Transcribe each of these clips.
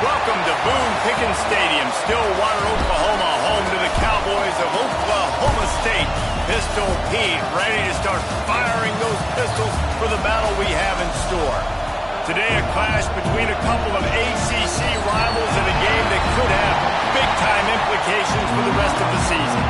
Welcome to Boone Pickens Stadium, Stillwater, Oklahoma, home to the Cowboys of Oklahoma State. Pistol Pete ready to start firing those pistols for the battle we have in store. Today, a clash between a couple of ACC rivals in a game that could have big-time implications for the rest of the season.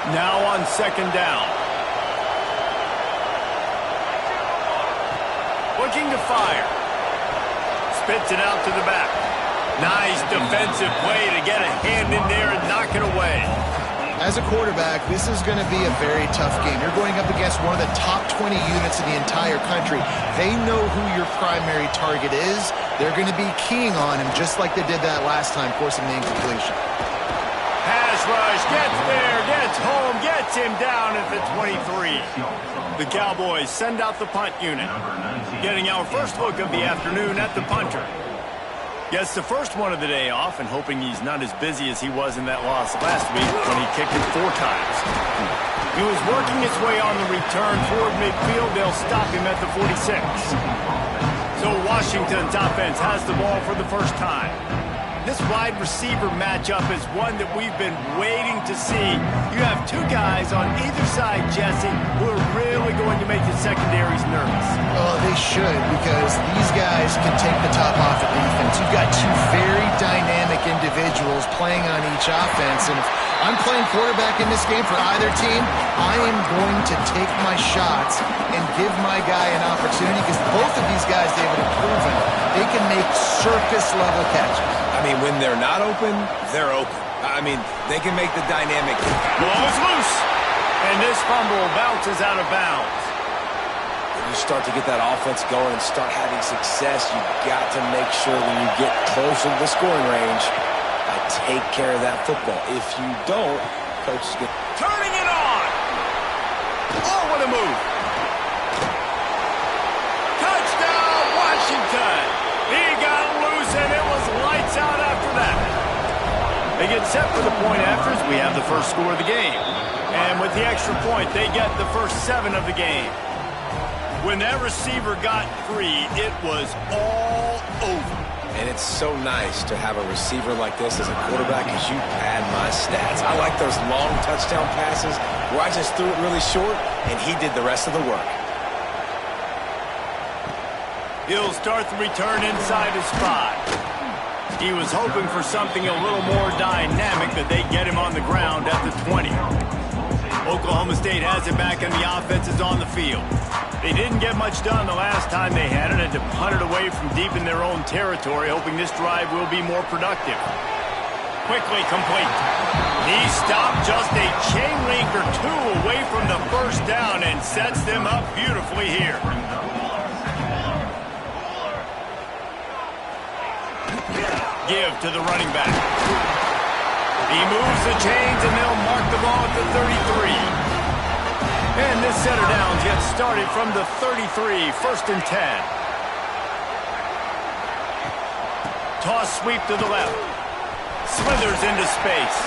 Now on second down. Looking to fire. Spits it out to the back. Nice defensive play to get a hand in there and knock it away. As a quarterback, this is going to be a very tough game. You're going up against one of the top 20 units in the entire country. They know who your primary target is. They're going to be keying on him just like they did that last time, forcing the incompletion. Pass rush, gets there, gets home, gets him down at the 23. The Cowboys send out the punt unit. Getting our first look of the afternoon at the punter. Gets the first one of the day off and hoping he's not as busy as he was in that loss last week when he kicked it 4 times. He was working his way on the return toward midfield. They'll stop him at the 46. So Washington's offense has the ball for the first time. This wide receiver matchup is one that we've been waiting to see. You have 2 guys on either side, Jesse, who are really going to make the secondaries nervous. Oh, they should, because these guys can take the top off of defense. You've got 2 very dynamic individuals playing on each offense, and if I'm playing quarterback in this game for either team, I am going to take my shots and give my guy an opportunity, because both of these guys, David, have proven they can make circus-level catches. I mean, when they're not open, they're open. I mean, they can make the dynamic. Ball is loose. And this fumble bounces out of bounds. When you start to get that offense going and start having success, you've got to make sure when you get closer to the scoring range, take care of that football. If you don't, coaches get... Turning it on! Oh, what a move! Touchdown, Washington! He got loose, and it was lights out after that. They get set for the point after as we have the first score of the game. And with the extra point, they get the first 7 of the game. When that receiver got free, it was all over. And it's so nice to have a receiver like this as a quarterback because you pad my stats. I like those long touchdown passes where I just threw it really short, and he did the rest of the work. He'll start the return inside his spot. He was hoping for something a little more dynamic, but they get him on the ground at the 20. Oklahoma State has it back, and the offense is on the field. They didn't get much done the last time they had it, and to punt it away from deep in their own territory, hoping this drive will be more productive. Quickly complete. He stopped just a chain link or 2 away from the first down and sets them up beautifully here. Give to the running back. He moves the chains, and they'll mark the ball at the 33. And this set of downs gets started from the 33, 1st and 10. Toss sweep to the left. Slithers into space.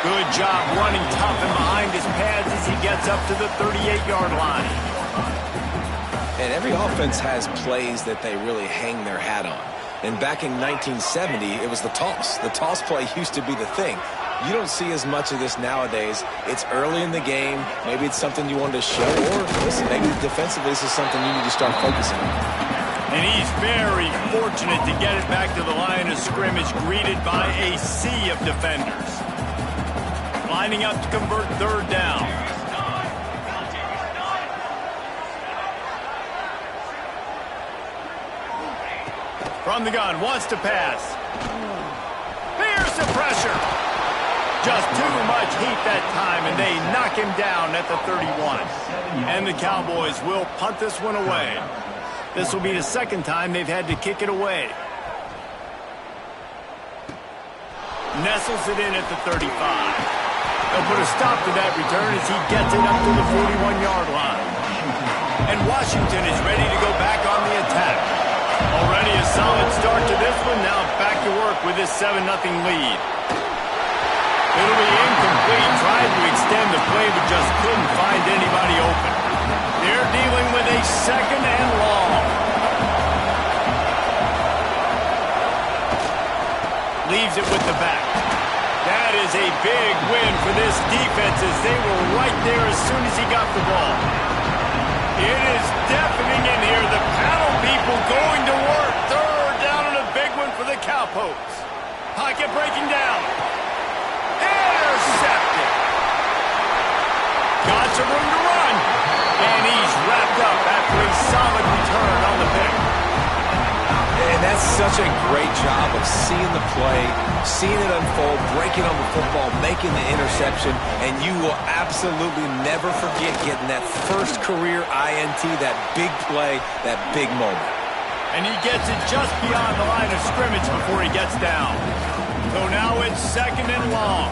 Good job running tough and behind his pads as he gets up to the 38-yard line. And every offense has plays that they really hang their hat on. And back in 1970, it was the toss. The toss play used to be the thing. You don't see as much of this nowadays. It's early in the game. Maybe it's something you wanted to show. Or, listen, maybe defensively this is something you need to start focusing on. And he's very fortunate to get it back to the line of scrimmage, greeted by a sea of defenders. Lining up to convert 3rd down. From the gun, wants to pass. Here's the pressure. Just too much heat that time, and they knock him down at the 31. And the Cowboys will punt this one away. This will be the 2nd time they've had to kick it away. Nestles it in at the 35. They'll put a stop to that return as he gets it up to the 41-yard line. And Washington is ready to go back on the attack. Already a solid start to this one. Now back to work with this 7-0 lead. It'll be incomplete. Tried to extend the play, but just couldn't find anybody open. They're dealing with a 2nd and long. Leaves it with the back. That is a big win for this defense as they were right there as soon as he got the ball. It is deafening in here. The panel people going to work. 3rd down and a big one for the Cowpokes. Pocket breaking down. Intercepted. Got some room to run. And he's wrapped up after a solid return on the pick. And that's such a great job of seeing the play, seeing it unfold, breaking on the football, making the interception, and you will absolutely never forget getting that first career INT, that big play, that big moment. And he gets it just beyond the line of scrimmage before he gets down. So now it's 2nd and long.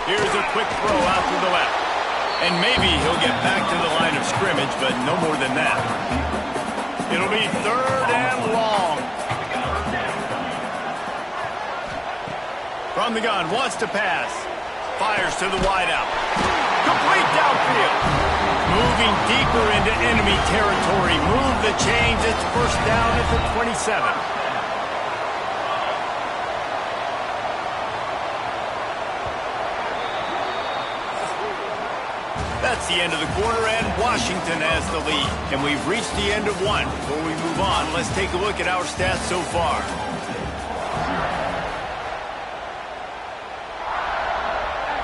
Here's a quick throw out to the left. And maybe he'll get back to the line of scrimmage, but no more than that. It'll be 3rd and long. From the gun, wants to pass. Fires to the wideout. Complete downfield. Moving deeper into enemy territory. Move the chains. It's 1st down at the 27. That's the end of the quarter, and Washington has the lead. And we've reached the end of one. Before we move on, let's take a look at our stats so far.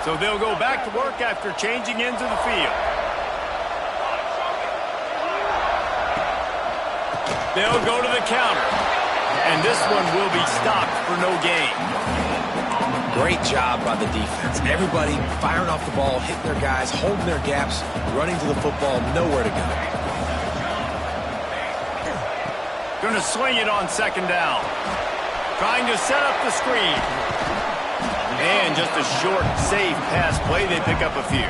So they'll go back to work after changing into the field. They'll go to the counter. And this one will be stopped for no gain. Great job by the defense. Everybody firing off the ball, hitting their guys, holding their gaps, running to the football, nowhere to go. Going to swing it on 2nd down. Trying to set up the screen. And just a short, safe pass play. They pick up a few.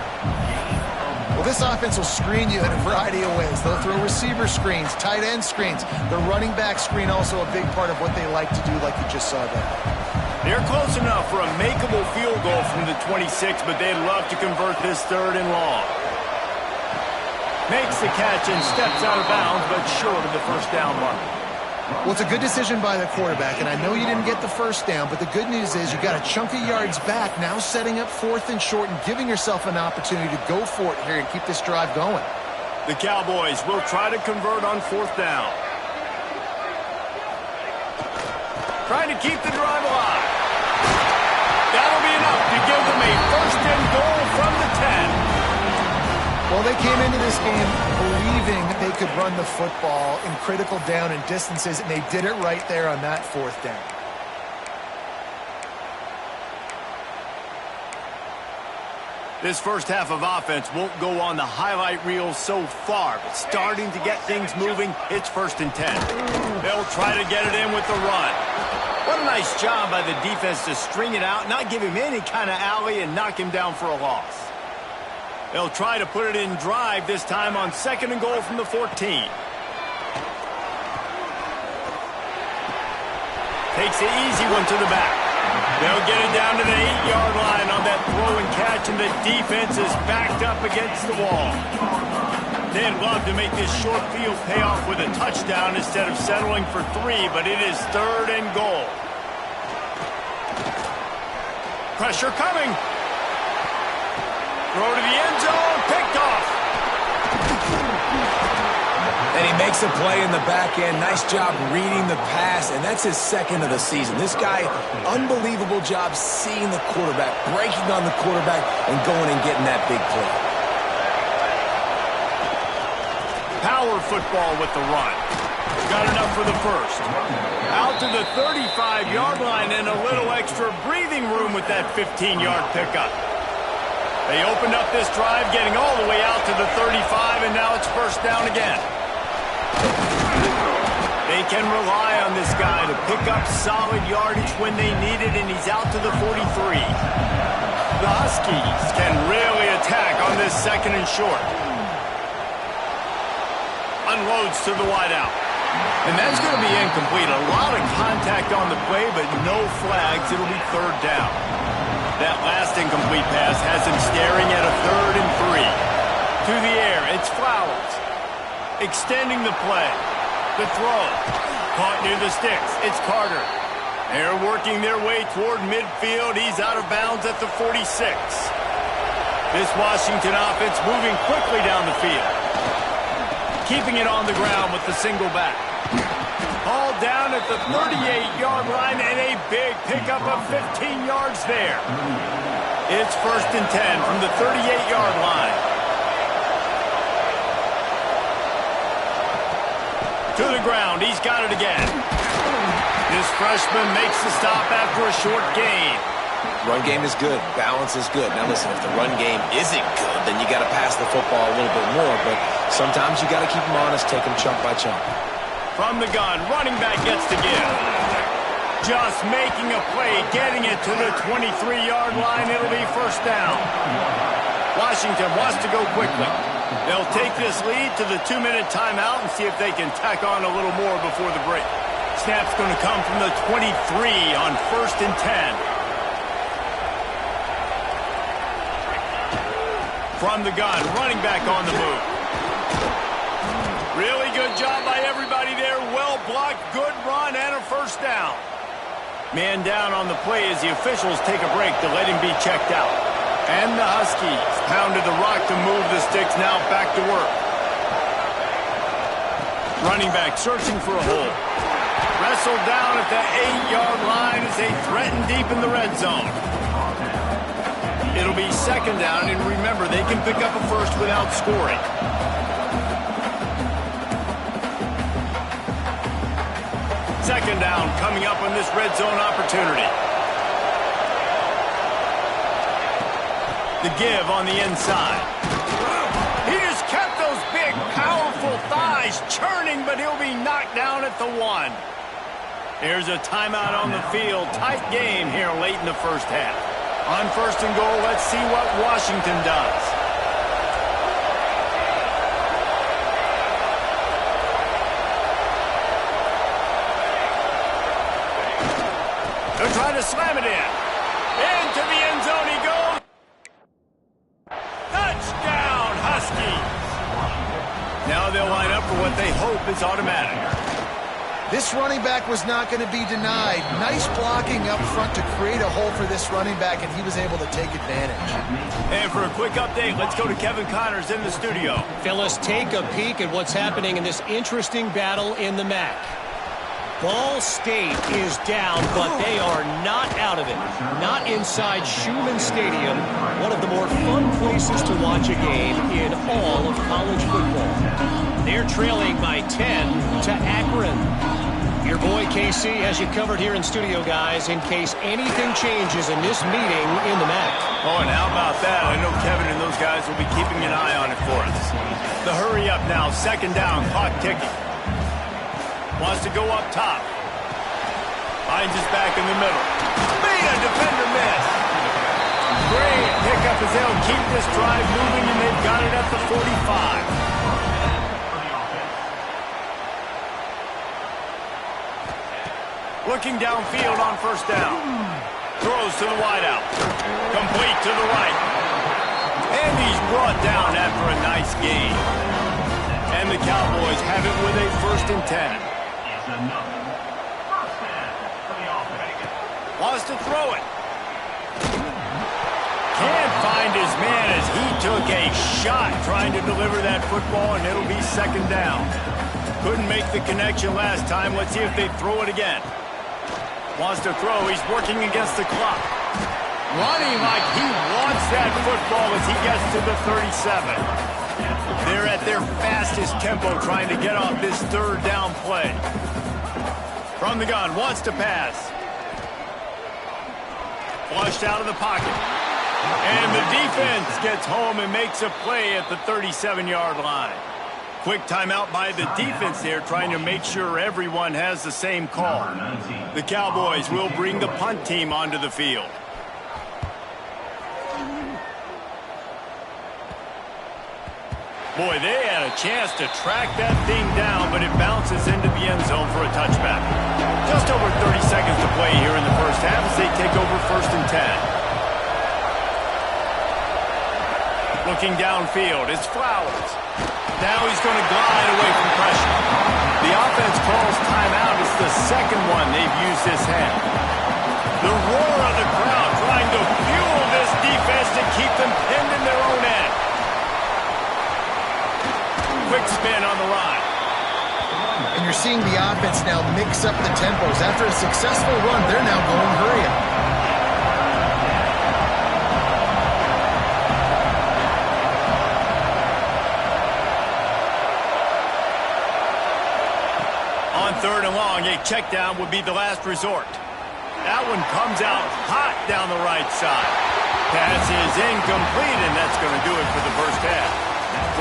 Well, this offense will screen you in a variety of ways. They'll throw receiver screens, tight end screens. The running back screen also a big part of what they like to do, like you just saw there. They're close enough for a makeable field goal from the 26, but they'd love to convert this 3rd and long. Makes the catch and steps out of bounds, but short of the 1st down mark. Well, it's a good decision by the quarterback, and I know you didn't get the 1st down, but the good news is you got a chunk of yards back, now setting up 4th and short and giving yourself an opportunity to go for it here and keep this drive going. The Cowboys will try to convert on 4th down. Trying to keep the drive alive. That'll be enough to give them a 1st and goal from the 10. Well, they came into this game believing they could run the football in critical down and distances, and they did it right there on that 4th down. This first half of offense won't go on the highlight reel so far, but starting to get things moving, it's 1st and 10. They'll try to get it in with the run. What a nice job by the defense to string it out, not give him any kind of alley, and knock him down for a loss. They'll try to put it in drive this time on 2nd and goal from the 14. Takes the easy one to the back. They'll get it down to the 8-yard line on that throw and catch, and the defense is backed up against the wall. They'd love to make this short field pay off with a touchdown instead of settling for 3, but it is 3rd and goal. Pressure coming. Throw to the end zone, picked off. And he makes a play in the back end. Nice job reading the pass, and that's his 2nd of the season. This guy, unbelievable job seeing the quarterback, breaking on the quarterback, and going and getting that big play. Power football with the run. Got enough for the 1st. Out to the 35-yard line and a little extra breathing room with that 15-yard pickup. They opened up this drive, getting all the way out to the 35, and now it's 1st down again. They They can rely on this guy to pick up solid yardage when they need it, and he's out to the 43. The Huskies can really attack on this 2nd and short. Unloads to the wideout. And that's going to be incomplete. A lot of contact on the play, but no flags. It'll be 3rd down. That last incomplete pass has him staring at a 3rd and 3. To the air, it's Flowers. Extending the play. The throw. Caught near the sticks. It's Carter. They're working their way toward midfield. He's out of bounds at the 46. This Washington offense moving quickly down the field. Keeping it on the ground with the single back. Hauled down at the 38-yard line, and a big pickup of 15 yards there. It's 1st and 10 from the 38-yard line. To the ground, he's got it again. This freshman makes the stop after a short gain. Run game is good. Balance is good. Now listen, if the run game isn't good, then you got to pass the football a little bit more. But sometimes you got to keep them honest, take them chunk by chunk. From the gun, running back gets to give. Just making a play, getting it to the 23-yard line. It'll be 1st down. Washington wants to go quickly. They'll take this lead to the 2-minute timeout and see if they can tack on a little more before the break. Snap's going to come from the 23 on 1st and 10. From the gun, running back on the move. Really good job by everybody there. Well blocked, good run, and a 1st down. Man down on the play as the officials take a break to let him be checked out. And the Huskies pounded the rock to move the sticks, now back to work. Running back searching for a hole. Wrestled down at the 8-yard line as they threaten deep in the red zone. It'll be 2nd down, and remember, they can pick up a 1st without scoring. Second down coming up on this red zone opportunity. The give on the inside. He just kept those big, powerful thighs churning, but he'll be knocked down at the 1. Here's a timeout on the field. Tight game here late in the 1st half. On 1st and goal, let's see what Washington does. They're trying to slam it in. Into the end zone he goes. Touchdown, Huskies. Now they'll line up for what they hope is automatic. This running back was not going to be denied. Nice blocking up front to create a hole for this running back, and he was able to take advantage. And for a quick update, let's go to Kevin Connors in the studio. Phyllis, take a peek at what's happening in this interesting battle in the MAC. Ball State is down, but they are not out of it. Not inside Schumann Stadium, one of the more fun places to watch a game in all of college football. They're trailing by 10 to Akron. Your boy KC has you covered here in studio, guys, in case anything changes in this meeting in the MAC. Oh, and how about that? I know Kevin and those guys will be keeping an eye on it for us. The hurry up now, 2nd down, clock ticking. Wants to go up top. Finds his back in the middle. Made a defender miss. Great pickup as they'll keep this drive moving, and they've got it at the 45. Looking downfield on 1st down. Throws to the wideout. Complete to the right. And he's brought down after a nice gain. And the Cowboys have it with a 1st and 10. Wants to throw it. Can't find his man as he took a shot trying to deliver that football, and it'll be 2nd down. Couldn't make the connection last time. Let's see if they throw it again. Wants to throw. He's working against the clock. Running like he wants that football as he gets to the 37. They're at their fastest tempo trying to get off this 3rd down play. From the gun, wants to pass. Flushed out of the pocket. And the defense gets home and makes a play at the 37-yard line. Quick timeout by the defense there, trying to make sure everyone has the same call. The Cowboys will bring the punt team onto the field. Boy, they had a chance to track that thing down, but it bounces into the end zone for a touchback. Just over 30 seconds to play here in the first half as they take over 1st and 10. Looking downfield, it's Flowers. Now he's going to glide away from pressure. The offense calls timeout. It's the second one they've used this half. The roar of the crowd trying to fuel this defense to keep them pinned in their own end. Quick spin on the line. And you're seeing the offense now mix up the tempos. After a successful run, they're now going hurry up. On 3rd and long, a check down would be the last resort. That one comes out hot down the right side. Pass is incomplete, and that's going to do it for the first half.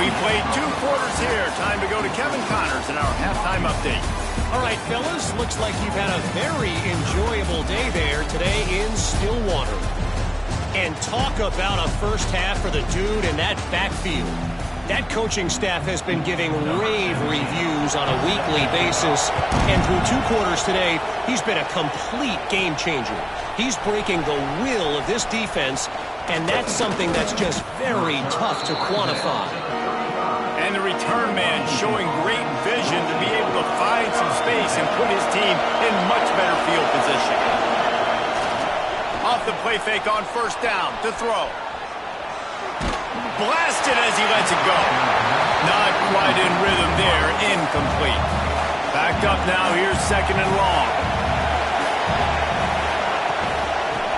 We played 2 quarters here. Time to go to Kevin Connors in our halftime update. All right, fellas, looks like you've had a very enjoyable day there today in Stillwater. And talk about a first half for the dude in that backfield. That coaching staff has been giving rave reviews on a weekly basis. And through 2 quarters today, he's been a complete game changer. He's breaking the will of this defense, and that's something that's just very tough to quantify. And the return man showing great vision to be able to find some space and put his team in much better field position. Off the play fake on 1st down to throw. Blasted as he lets it go. Not quite in rhythm there. Incomplete. Backed up now. Here's 2nd and long.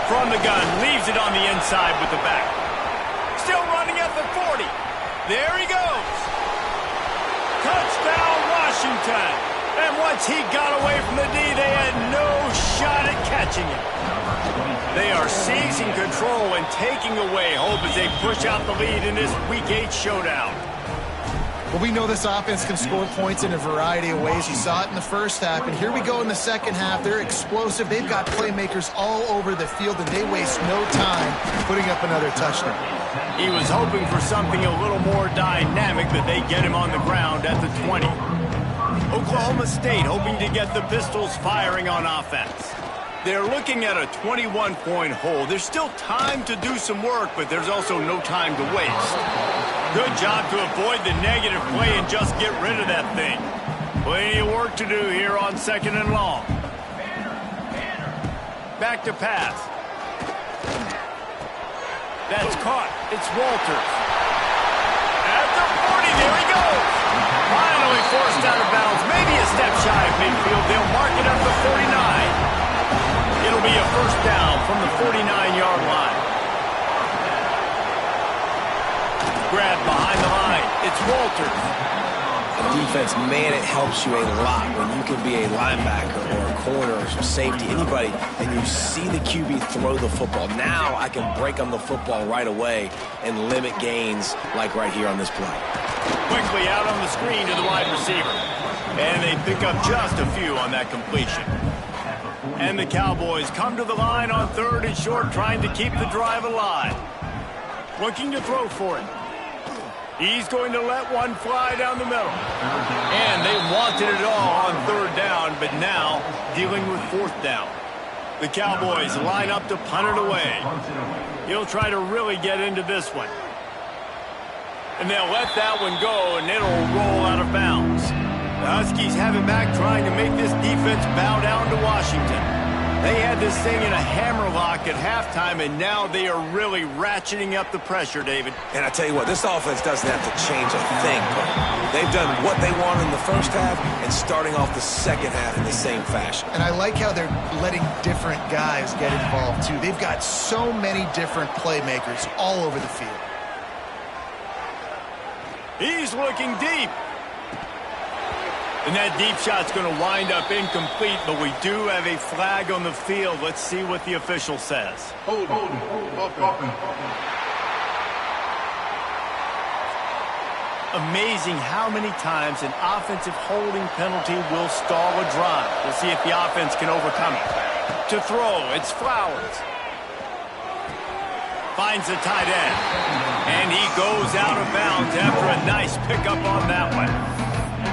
From the gun. Leaves it on the inside with the back. Still running at the 40. There he goes. Touchdown, Washington. And once he got away from the D, they had no shot at catching him. They are seizing control and taking away hope as they push out the lead in this Week 8 showdown. Well, we know this offense can score points in a variety of ways. You saw it in the first half, and here we go in the second half. They're explosive. They've got playmakers all over the field, and they waste no time putting up another touchdown. He was hoping for something a little more dynamic, but they get him on the ground at the 20. Oklahoma State hoping to get the Pistols firing on offense. They're looking at a 21-point hole. There's still time to do some work, but there's also no time to waste. Good job to avoid the negative play and just get rid of that thing. Plenty of work to do here on 2nd and long. Back to pass. That's caught. It's Walters. At the 40, there he goes. Finally forced out of bounds. Maybe a step shy of midfield. They'll mark it up to 49. It'll be a 1st down from the 49-yard line. Grab behind the line. It's Walters. Defense, man, it helps you a lot when you can be a linebacker or a corner or some safety, anybody, and you see the QB throw the football. Now I can break on the football right away and limit gains like right here on this play. Quickly out on the screen to the wide receiver. And they pick up just a few on that completion. And the Cowboys come to the line on 3rd and short, trying to keep the drive alive. Looking to throw for it. He's going to let one fly down the middle. And they wanted it all on 3rd down, but now dealing with 4th down. The Cowboys line up to punt it away. He'll try to really get into this one. And they'll let that one go, and it'll roll out of bounds. The Huskies have it back, trying to make this defense bow down to Washington. They had this thing in a hammerlock at halftime, and now they are really ratcheting up the pressure, David. And I tell you what, this offense doesn't have to change a thing. They've done what they wanted in the first half and starting off the second half in the same fashion. And I like how they're letting different guys get involved, too. They've got so many different playmakers all over the field. He's looking deep. And that deep shot's going to wind up incomplete, but we do have a flag on the field. Let's see what the official says. Hold. Amazing how many times an offensive holding penalty will stall a drive. We'll see if the offense can overcome it. To throw, it's Flowers. Finds the tight end. And he goes out of bounds after a nice pickup on that one.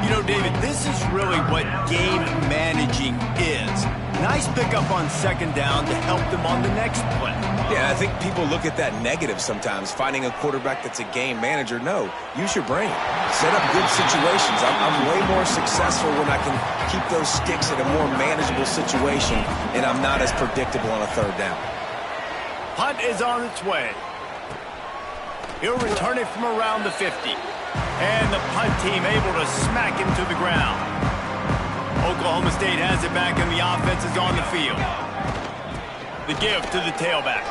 You know, David, this is really what game managing is. Nice pickup on second down to help them on the next play. Yeah, I think people look at that negative sometimes, finding a quarterback that's a game manager. No, use your brain. Set up good situations. I'm way more successful when I can keep those sticks in a more manageable situation, and I'm not as predictable on a third down. Punt is on its way. He'll return it from around the 50. And the punt team able to smack him to the ground. Oklahoma State has it back and the offense is on the field. The give to the tailback.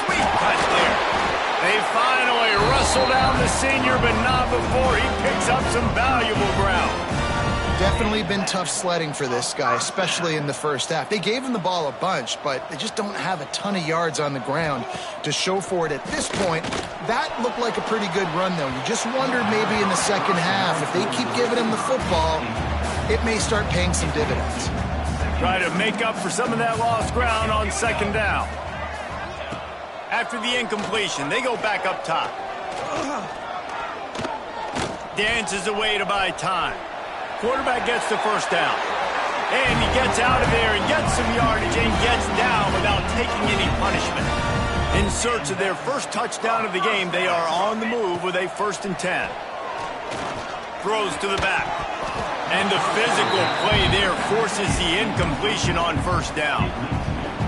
Sweet touch there. They finally wrestle down the senior, but not before he picks up some valuable ground. Definitely been tough sledding for this guy, especially in the first half. They gave him the ball a bunch, but they just don't have a ton of yards on the ground to show for it at this point. That looked like a pretty good run, though. You just wondered maybe in the second half, if they keep giving him the football, it may start paying some dividends. Try to make up for some of that lost ground on second down. After the incompletion, they go back up top. Dances away to buy time. Quarterback gets the first down. And he gets out of there and gets some yardage and gets down without taking any punishment. In search of their first touchdown of the game, they are on the move with a 1st and 10. Throws to the back. And the physical play there forces the incompletion on first down.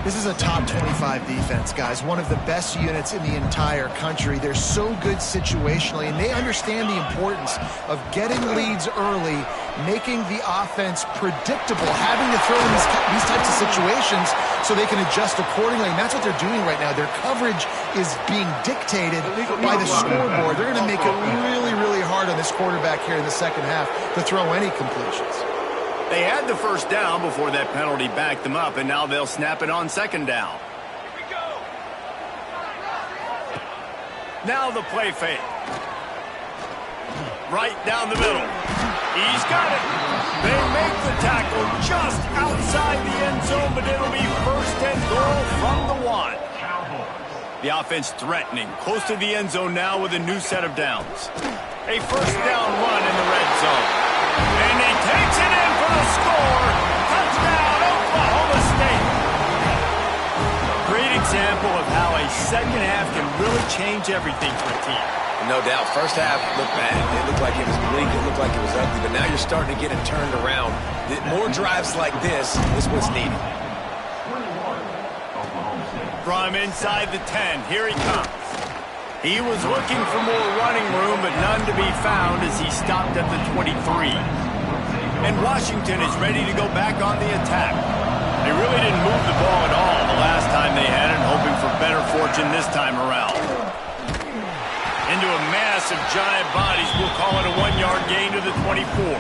This is a top 25 defense, guys. One of the best units in the entire country. They're so good situationally, and they understand the importance of getting leads early, making the offense predictable, having to throw in these types of situations so they can adjust accordingly. And that's what they're doing right now. Their coverage is being dictated by the scoreboard. They're going to make it really, really hard on this quarterback here in the second half to throw any completions. They had the first down before that penalty backed them up, and now they'll snap it on second down. Here we go. Now the play fake. Right down the middle. He's got it. They make the tackle just outside the end zone, but it'll be 1st and goal from the 1. The offense threatening, close to the end zone now with a new set of downs. A 1st down run in the red zone. And he takes it in for the score. Touchdown, Oklahoma State. Great example of how a second half can really change everything for a team. No doubt. First half looked bad. It looked like it was bleak. It looked like it was ugly. But now you're starting to get it turned around. More drives like this is what's needed. From inside the 10, here he comes. He was looking for more running room, but none to be found as he stopped at the 23. And Washington is ready to go back on the attack. They really didn't move the ball at all the last time they had it, hoping for better fortune this time around. Into a mass of giant bodies, we'll call it a 1-yard gain to the 24.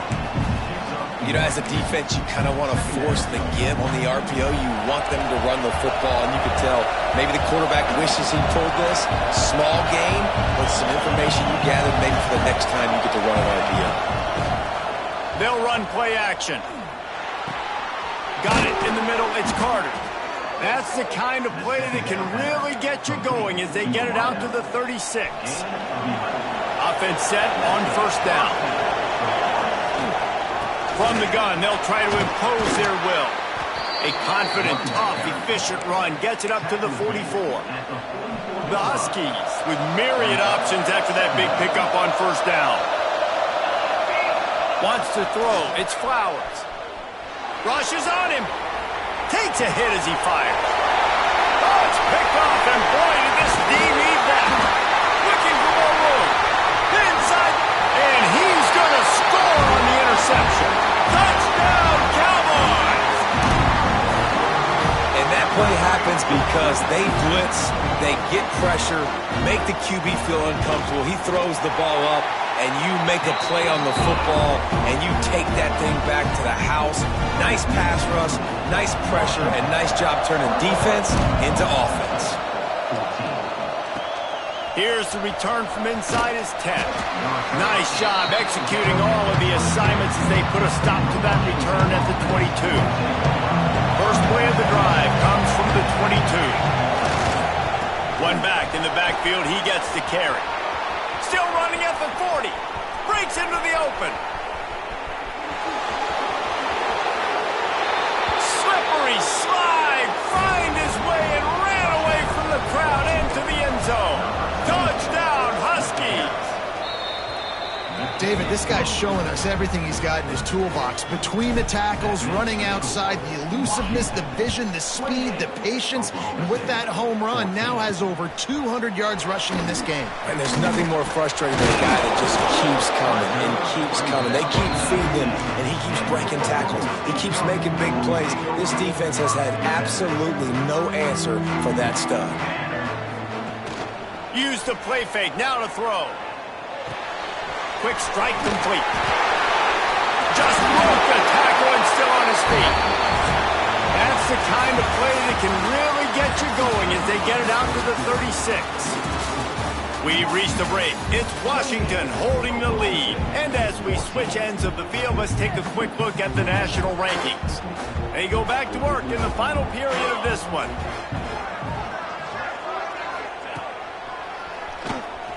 You know, as a defense, you kind of want to force the give on the RPO. You want them to run the football, and you can tell maybe the quarterback wishes he pulled this. Small gain, but some information you gathered maybe for the next time you get to run an RPO. They'll run play action. Got it in the middle. It's Carter. That's the kind of play that can really get you going as they get it out to the 36. Offense set on 1st down. From the gun, they'll try to impose their will. A confident, tough, efficient run gets it up to the 44. The Huskies with myriad options after that big pickup on 1st down. Wants to throw. It's Flowers. Rushes on him. Takes a hit as he fires. Oh, it's picked off, and boy, did this D need that. Looking for more room. Inside, and he's going to score on the interception. Touchdown, Cowboys! And that play happens because they blitz, they get pressure, make the QB feel uncomfortable. He throws the ball up, and you make a play on the football, and you take that thing back to the house. Nice pass rush, nice pressure, and nice job turning defense into offense. Here's the return from inside his 10. Nice job executing all of the assignments as they put a stop to that return at the 22. First play of the drive comes from the 22. One back in the backfield, he gets the carry. Still running at the 40. Breaks into the open. Slippery slide. Find his way and ran away from the crowd into the end zone. Touchdown, Huskies. David, this guy's showing us everything he's got in his toolbox. Between the tackles, running outside, the elusiveness, the vision, the speed, the patience, and with that home run, now has over 200 yards rushing in this game. And there's nothing more frustrating than a guy that just keeps coming and keeps coming. They keep feeding him, and he keeps breaking tackles. He keeps making big plays. This defense has had absolutely no answer for that stud. Use the play fake, now to throw. Quick strike complete. Just broke the tackle and still on his feet. That's the kind of play that can really get you going as they get it out to the 36. We've reached the break. It's Washington holding the lead. And as we switch ends of the field, let's take a quick look at the national rankings. They go back to work in the final period of this one.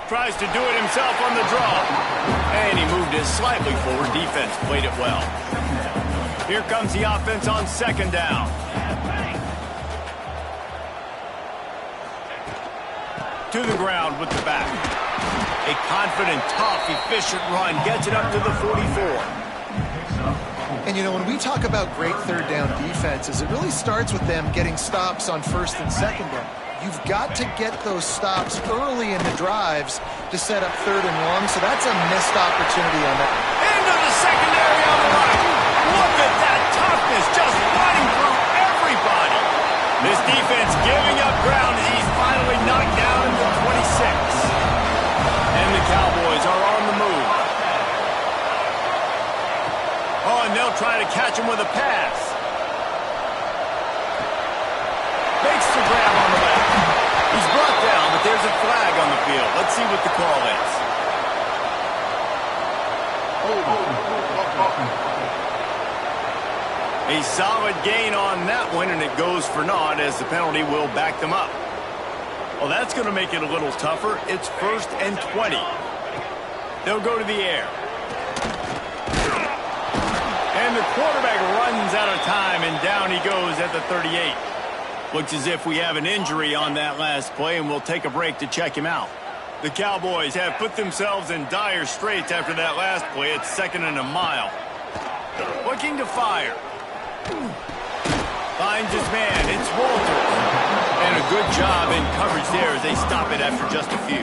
Tries to do it himself on the draw. And he moved it slightly forward. Defense played it well. Here comes the offense on second down. To the ground with the back. A confident, tough, efficient run gets it up to the 44. And, you know, when we talk about great third down defenses, it really starts with them getting stops on first and second down. You've got to get those stops early in the drives to set up third and long, so that's a missed opportunity on that. Into the secondary on the right. Look at that toughness, just running through everybody. This defense giving up ground as he's finally knocked down in the 26. And the Cowboys are on the move. Oh, and they'll try to catch him with a pass. Makes the grab on the left. He's brought down, but there's a flag on the field. Let's see what the call is. A solid gain on that one, and it goes for naught as the penalty will back them up. Well, that's going to make it a little tougher. It's 1st and 20. They'll go to the air. And the quarterback runs out of time, and down he goes at the 38. Looks as if we have an injury on that last play, and we'll take a break to check him out. The Cowboys have put themselves in dire straits after that last play. It's 2nd and a mile. Looking to fire. Finds his man. It's Walter. And a good job in coverage there as they stop it after just a few.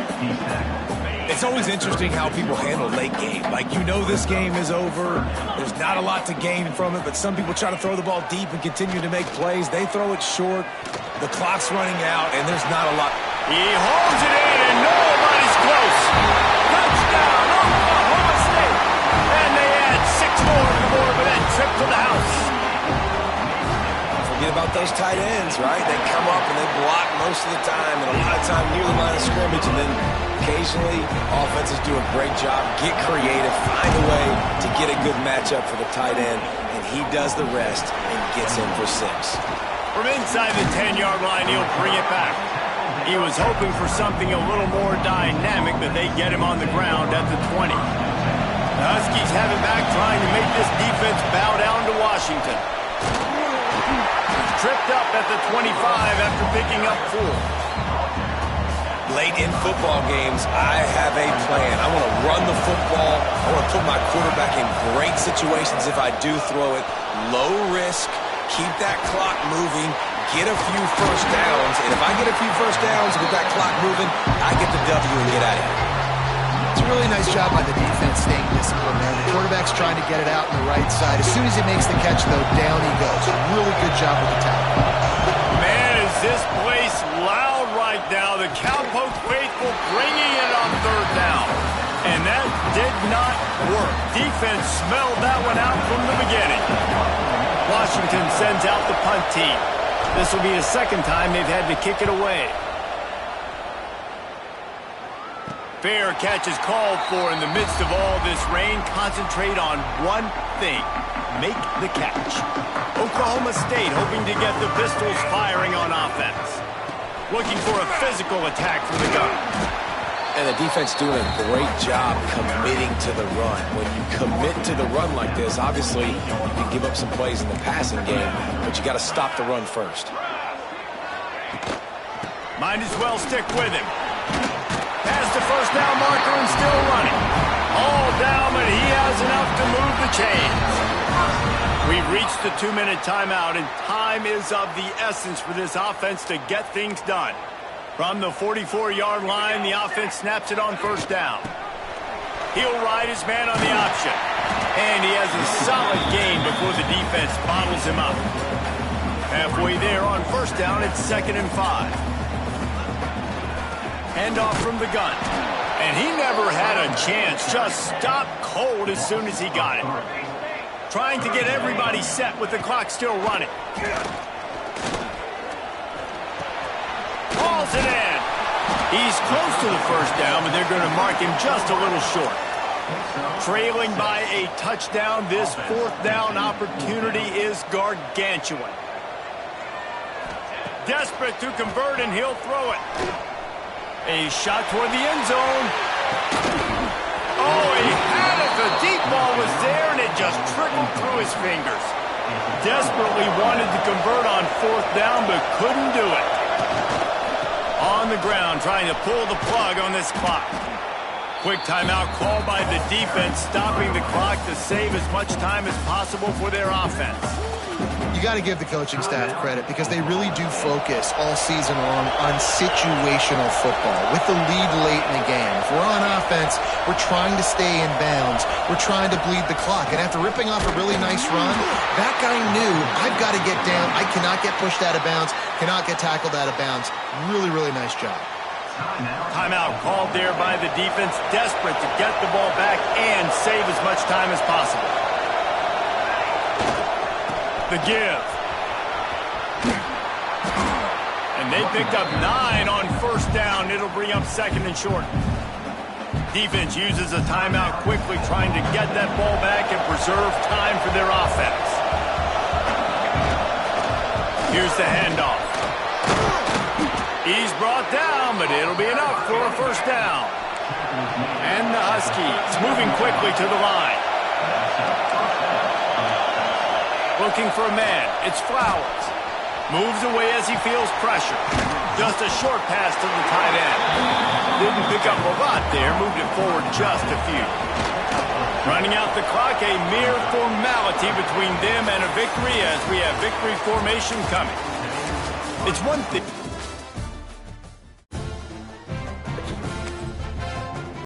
It's always interesting how people handle late game. Like, you know this game is over. There's not a lot to gain from it, but some people try to throw the ball deep and continue to make plays. They throw it short. The clock's running out, and there's not a lot. He holds it in, and nobody's close. Touchdown, Oklahoma State. And they add 6 more to the board with that trip to the house. Forget about those tight ends, right? They come up and they block most of the time, and a lot of time near the line of scrimmage, and then occasionally offenses do a great job, get creative, find a way to get a good matchup for the tight end, and he does the rest and gets in for 6. From inside the 10-yard line, he'll bring it back. He was hoping for something a little more dynamic, but they get him on the ground at the 20. The Huskies have it back, trying to make this defense bow down to Washington. Tripped up at the 25 after picking up 4. Late in football games, I have a plan. I want to run the football. I want to put my quarterback in great situations if I do throw it. Low risk, keep that clock moving, get a few first downs. And if I get a few first downs with that clock moving, I get the W and get out of here. It's a really nice job by the defense staying disciplined there. The quarterback's trying to get it out on the right side. As soon as he makes the catch, though, down he goes. Really good job with the tackle. Man, is this place loud right now. The Cowpoke faithful bringing it on 3rd down. And that did not work. Defense smelled that one out from the beginning. Washington sends out the punt team. This will be the 2nd time they've had to kick it away. Fair catch is called for in the midst of all this rain. Concentrate on one thing. Make the catch. Oklahoma State hoping to get the Pistols firing on offense. Looking for a physical attack from the gun. And the defense doing a great job committing to the run. When you commit to the run like this, obviously you can give up some plays in the passing game, but you got to stop the run first. Might as well stick with him. Past the first down marker and still running. All down, but he has enough to move the chains. We've reached the 2-minute timeout, and time is of the essence for this offense to get things done. From the 44-yard line, the offense snaps it on first down. He'll ride his man on the option. And he has a solid gain before the defense bottles him up. Halfway there on first down, it's 2nd and 5. Handoff from the gun. And he never had a chance. Just stopped cold as soon as he got it. Trying to get everybody set with the clock still running. Hauls it in. He's close to the first down, but they're going to mark him just a little short. Trailing by a touchdown, this 4th down opportunity is gargantuan. Desperate to convert, and he'll throw it. A shot toward the end zone. Oh, he had it. The deep ball was there, and it just trickled through his fingers. Desperately wanted to convert on 4th down, but couldn't do it. On the ground, trying to pull the plug on this clock. Quick timeout called by the defense, stopping the clock to save as much time as possible for their offense. You got to give the coaching staff credit because they really do focus all season long on situational football with the lead late in the game. If we're on offense, we're trying to stay in bounds. We're trying to bleed the clock. And after ripping off a really nice run, that guy knew, I've got to get down. I cannot get pushed out of bounds, cannot get tackled out of bounds. Really, really nice job. Timeout called there by the defense, desperate to get the ball back and save as much time as possible. The give. And they picked up 9 on first down. It'll bring up 2nd and short. Defense uses a timeout quickly, trying to get that ball back and preserve time for their offense. Here's the handoff. He's brought down, but it'll be enough for a first down. And the Huskies moving quickly to the line. Looking for a man. It's Flowers. Moves away as he feels pressure. Just a short pass to the tight end. Didn't pick up a lot there. Moved it forward just a few. Running out the clock, a mere formality between them and a victory as we have victory formation coming. It's one thing.